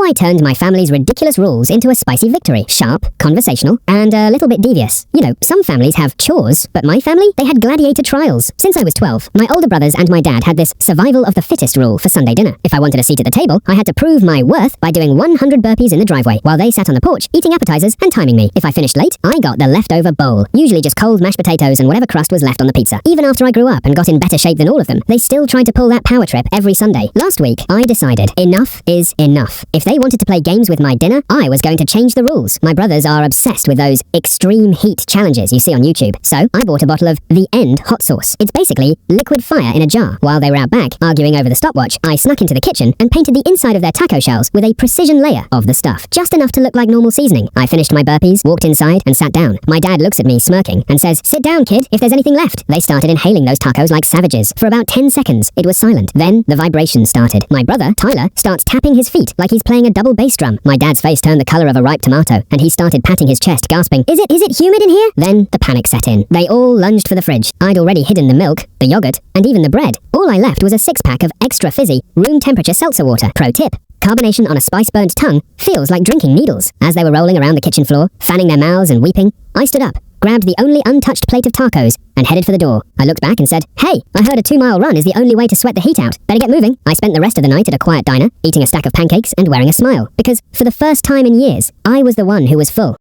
I turned my family's ridiculous rules into a spicy victory. Sharp, conversational, and a little bit devious. You know, some families have chores, but my family, they had gladiator trials. Since I was 12, my older brothers and my dad had this survival of the fittest rule for Sunday dinner. If I wanted a seat at the table, I had to prove my worth by doing 100 burpees in the driveway, while they sat on the porch, eating appetizers and timing me. If I finished late, I got the leftover bowl, usually just cold mashed potatoes and whatever crust was left on the pizza. Even after I grew up and got in better shape than all of them, they still tried to pull that power trip every Sunday. Last week, I decided enough is enough. If they wanted to play games with my dinner, I was going to change the rules. My brothers are obsessed with those extreme heat challenges you see on YouTube, so I bought a bottle of The End hot sauce. It's basically liquid fire in a jar. While they were out back arguing over the stopwatch, I snuck into the kitchen and painted the inside of their taco shells with a precision layer of the stuff, just enough to look like normal seasoning. I finished my burpees, walked inside, and sat down. My dad looks at me smirking and says, "Sit down, kid, if there's anything left." They started inhaling those tacos like savages. For about 10 seconds, it was silent. Then the vibration started. My brother, Tyler, starts tapping his feet like he's playing a double bass drum. My dad's face turned the color of a ripe tomato, and he started patting his chest, gasping, Is it humid in here?" Then the panic set in. They all lunged for the fridge. I'd already hidden the milk, the yogurt, and even the bread. All I left was a 6-pack of extra fizzy, room temperature seltzer water. Pro tip: carbonation on a spice-burnt tongue feels like drinking needles. As they were rolling around the kitchen floor, fanning their mouths and weeping, I stood up, grabbed the only untouched plate of tacos, and headed for the door. I looked back and said, "Hey, I heard a 2-mile run is the only way to sweat the heat out. Better get moving." I spent the rest of the night at a quiet diner, eating a stack of pancakes and wearing a smile, because for the first time in years, I was the one who was full.